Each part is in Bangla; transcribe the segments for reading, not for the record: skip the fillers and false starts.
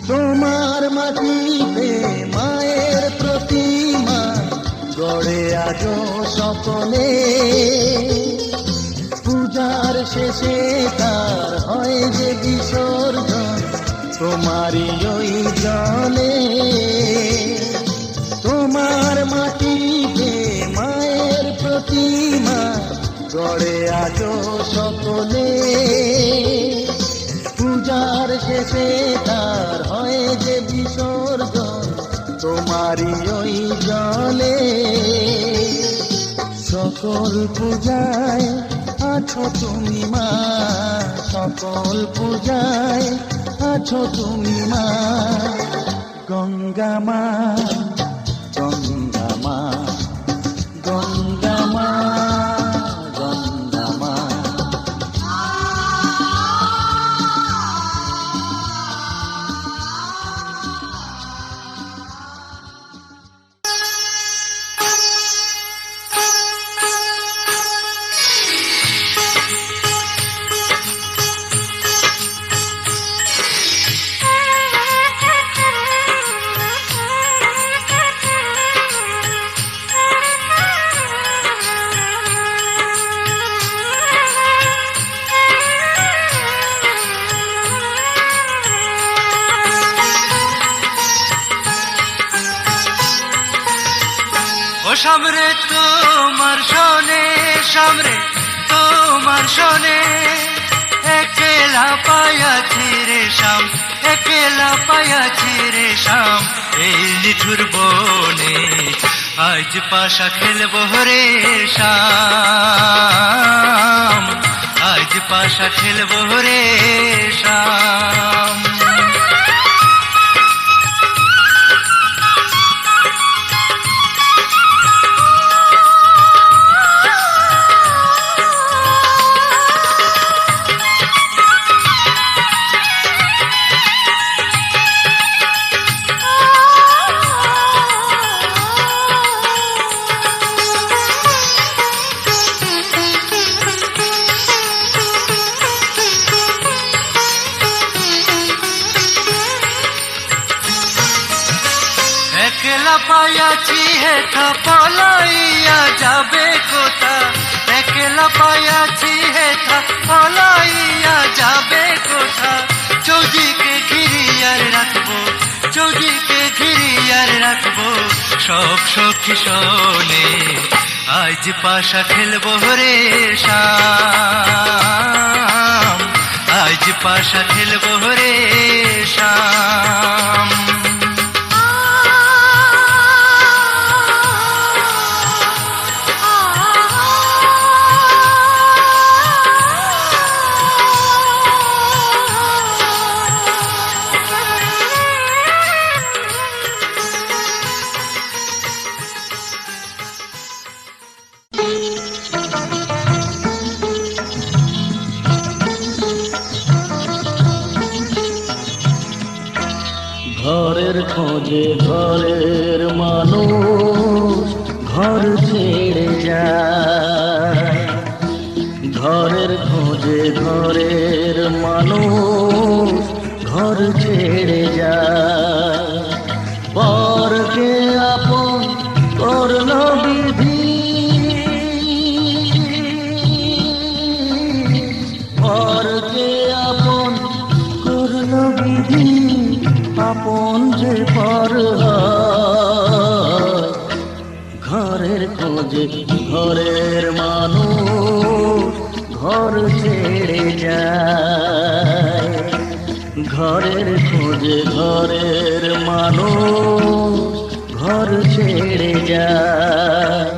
তোমার মাটিতে মায়ের প্রতিমা গড়ে আজো সকলে, পূজার শেষে তার হয় যে বিসর্জন তোমারই ওই জলে। তোমার মাটিতে মায়ের প্রতিমা গড়ে আজো সকলে, পূজার শেষে তার হয় যে বিসর্জন তোমারই ওই জলে। সকল পূজায় আছো তুমি মা, সকল পূজায় আছো তুমি মা, গঙ্গা মা, গঙ্গা মা, গঙ্গা মা, গঙ্গা মা। সামরে তোমার শোনে, সামরে তোমার শোনে, একলা পায়াছি রে শাম, একলা পায়াছি রে শাম, এই নিঠুর বনে আজ পাশা খেলবো রে শাম, আজ পাশা খেলবো রে শাম। একলা পায়াছি হেথা পলাইয়া যাবে কোথা, একলা পায়াছি হেথা পলাইয়া যাবে কোথা, চৌদিকে ঘিরিয়ার রাখবো, চৌদিকে ঘিরিয়ার রাখবো সব সখী শোনে, আজ পাশা খেলবো রে শাম, আজ পাশা খেলবো রে শাম। ঘরের খোঁজে ঘরের মানুষ ঘর ছেড়ে যায়, ঘরের খোঁজে ঘরের মানুষ ঘর ছেড়ে যায়, পরকে আপন করল বিধি, পরকে আপন করল বিধি, আপন যে পর হয়, ঘরের খোঁজে ঘরের মানুষ ঘর ছেড়ে যায়, ঘরের খোঁজে ঘরের মানুষ ঘর ছেড়ে যায়।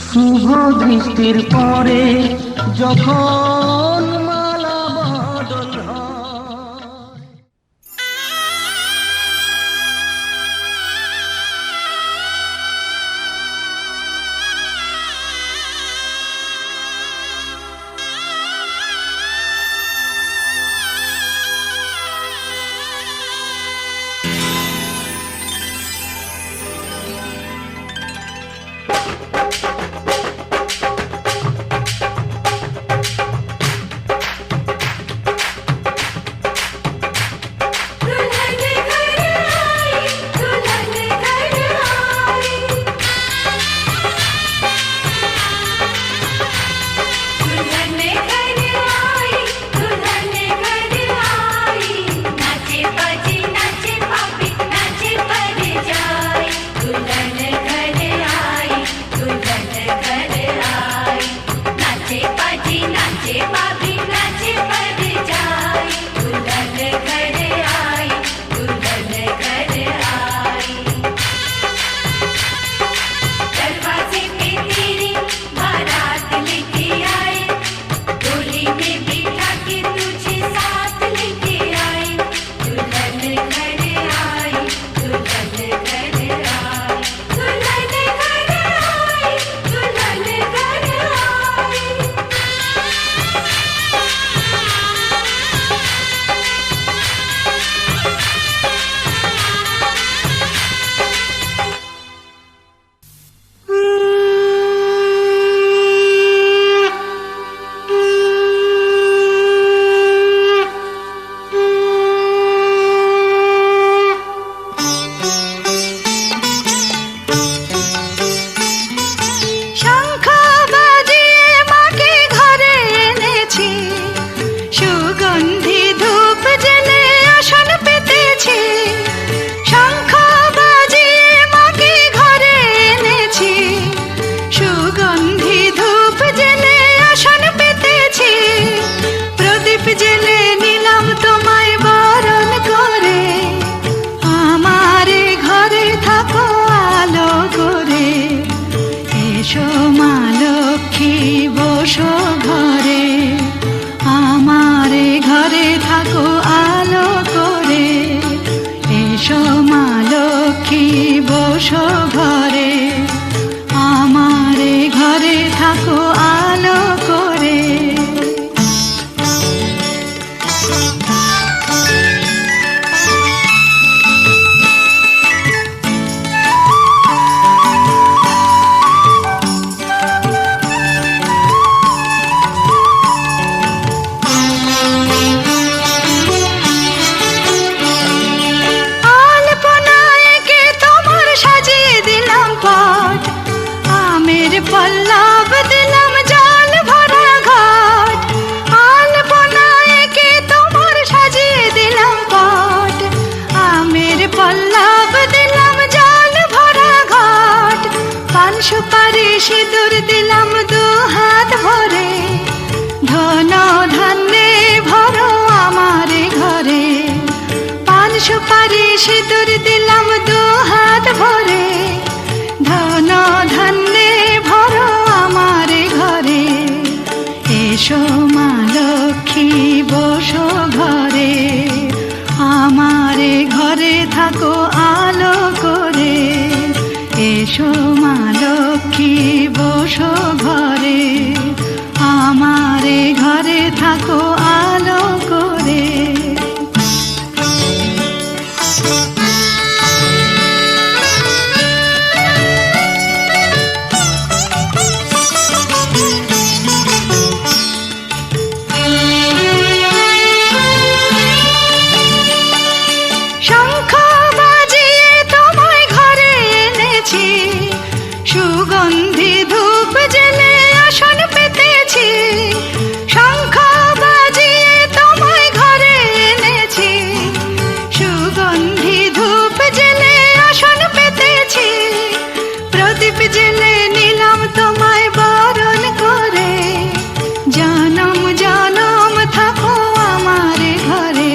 শুভ দৃষ্টির পরে যখন ধান্যে ভরো আমারে ঘরে, পান সুপারি সিঁদুর দিলাম দু হাত ভরে। ধন ধান্যে ভরো আমারে ঘরে, এসো মা লক্ষ্মী বসো ঘরে, আমারে ঘরে থাকো আলো করে। এসো মা লক্ষ্মী বসো ঘরে, আমারে ঘরে থাকো আলো করে। শঙ্খ বাজিয়ে তোমায় ঘরে এনেছি, সুগন্ধি ধূপ জেলে আসন পেতেছি। শঙ্খ বাজিয়ে তোমায় ঘরে এনেছি, সুগন্ধি ধূপ জেলে আসন পেতেছি। প্রদীপ জেলে নিলাম তোমায় বরণ করে, জনম জনম থাকো আমারে ঘরে।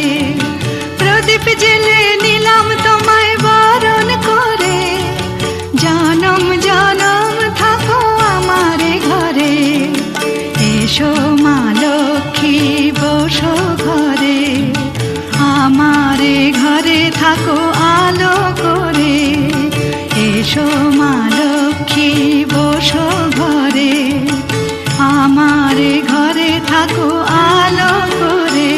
প্রদীপ জেলে নিলাম তোমায় বরণ করে, জনম জনম থাকো আমারে ঘরে। এসো মা লক্ষ্মী বসো ঘরে, আমারে ঘরে থাকো আলো করে। এসো মা লক্ষ্মী বসো ঘরে, আমারে ঘরে থাকো আলো করে।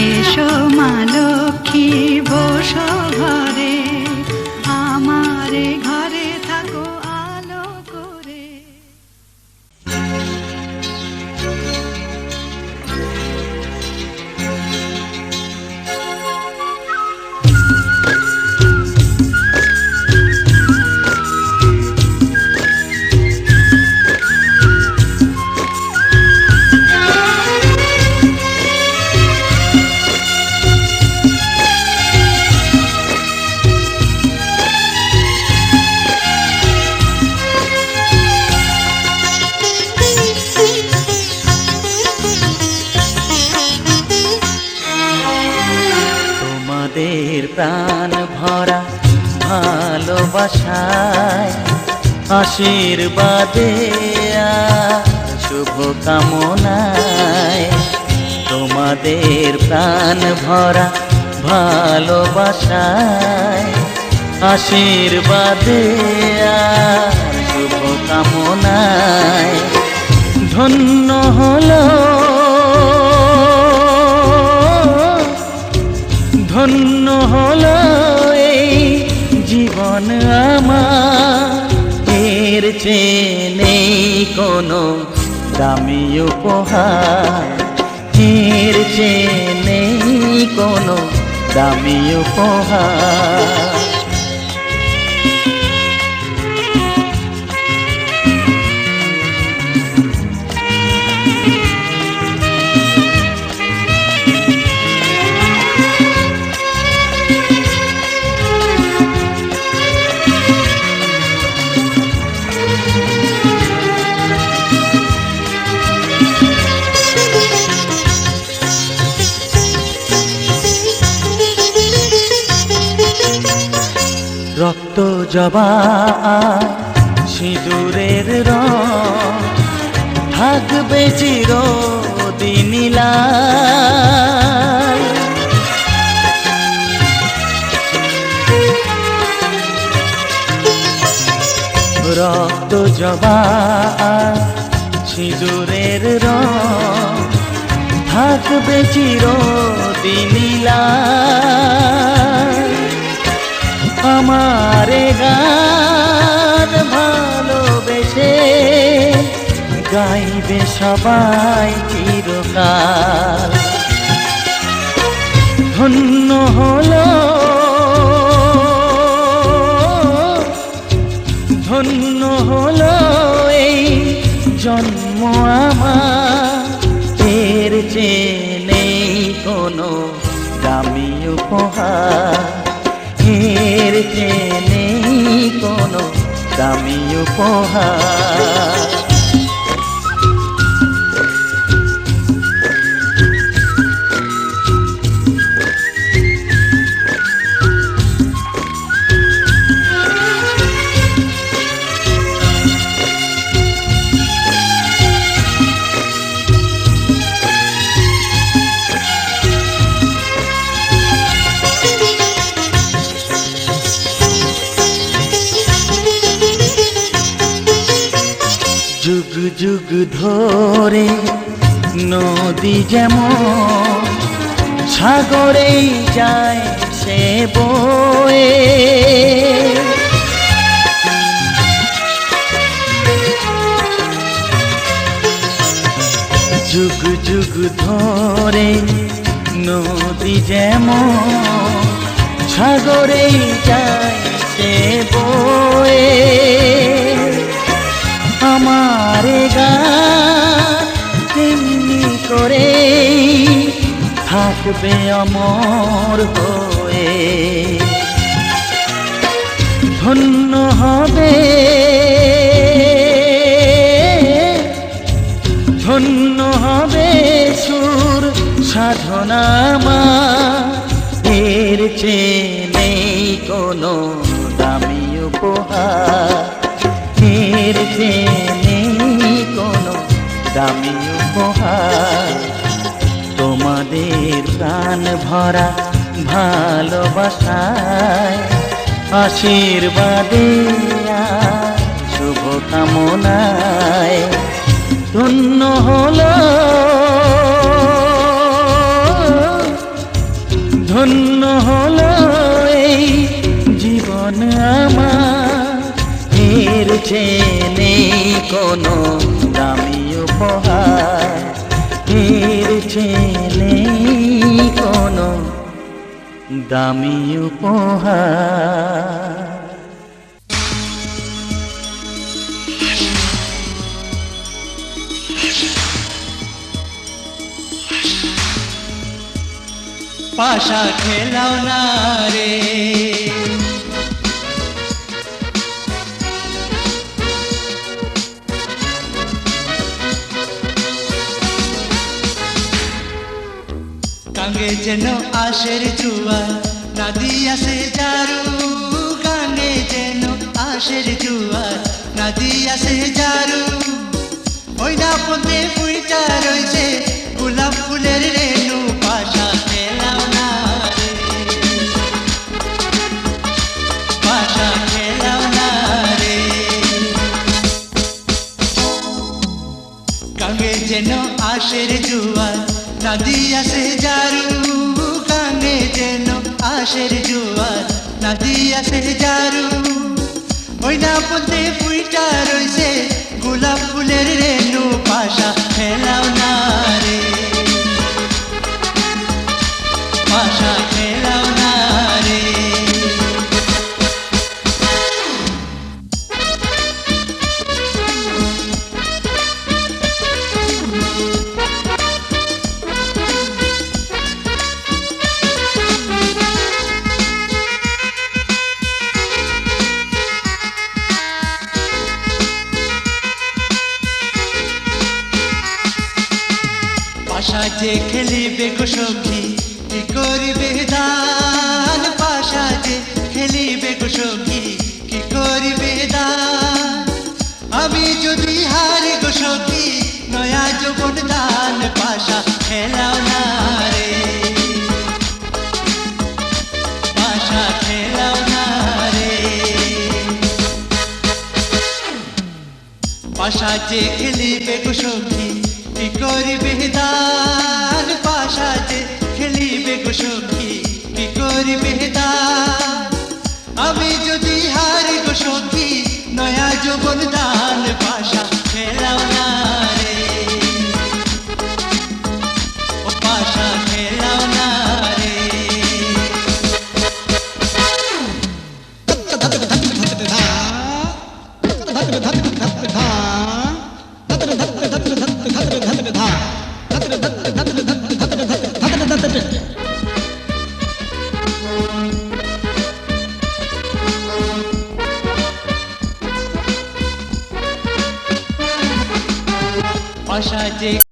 এসো মা লক্ষ্মী বসো ঘরে, আমারে ঘরে থাকো আলো করে। তোমাদের প্রাণ ভরা ভালোবাসায়, আশীর্বাদে আর শুভ কামনায়। তোমাদের প্রাণ ভরা ভালোবাসায়, আশীর্বাদে আর শুভ কামনায়। ধন্য হলো ধন্য হলো এই জীবন আমার, এর চেয়ে নেই কোনো দামি উপহার, এর চেয়ে নেই কোনো দামি উপহার। রক্ত জবা সিঁদুরের রং থাকবে চিরদিন লাল। রক্ত জবা সিঁদুরের রং থাকবে চিরদিন লাল। আমারে গান ভালোবেসে গাইবে সবাই চিরকাল। ধন্য হলো ধন্য হলো এই জন্ম আমার, এর চেয়ে নেই কোনো দামি উপহার, এর চেয়ে নেই কোনো দামি উপহার। ধরে নদী যেমন সাগরেই যায় সে বয়ে, যুগ যুগ ধরে নদী যেমন সাগরেই যায় সে বয়ে, আমার গান তেমনি করে থাকবে অমর হয়ে। ধন্য হবে ধন্য হবে সুর সাধনা এর চেয়ে নেই কোনো দামি উপহার, এর চেয়ে নেই কোনো দামি উপহার। তোমাদের প্রাণ ভরা ভালোবাসায় আশীর্বাদে শুভকামনায় ধন্য হলো ধন্য হলো এই জীবন আমার, এর চেয়ে নেই কোনো দামি উপহার, এর চেয়ে নেই কোনো দামি উপহার। পাশা খেলাও না রে, গাঙ্গে যেন আশের জুয়ার নদী আসে জারু, গাঙ্গে যেন আশের জুয়ার নদী আসে জারু। ওই না পথে ফুইটা রয়েছে গোলাপ ফুলের রেণু, পাশা খেলাও না রে, পাশা খেলাও না রে। গাঙ্গে যেন আশের জুয়ার নদী আসে জারু, গাঙ্গে যেন আশের জুয়ার নদী আসে জারু। ওই না পথে ফুইটা রয়েছে গোলাপ ফুলের রেণু, পাশা খেলাও না রে, পাশা খেলাও না রে। পাশা যে খেলিবে গো সখী কি করিবে দান, পাশা যে খেলিবে গো সখী কি করিবে দান। আমি যদি হারি গো সখী নয়া যৌবন দান, পাশা খেলাও না রে, পাশা খেলাও না রে। পাশা যে খেলিবে গো সখী কি করিবে দান, পাশা যে খেলিবে গো সখী কি করিবে দান। আমি যদি হারি গো সখী নয়া যৌবন দান, পাশা খেলাও না রে, ও পাশা খেলাও না রে। পাশা যে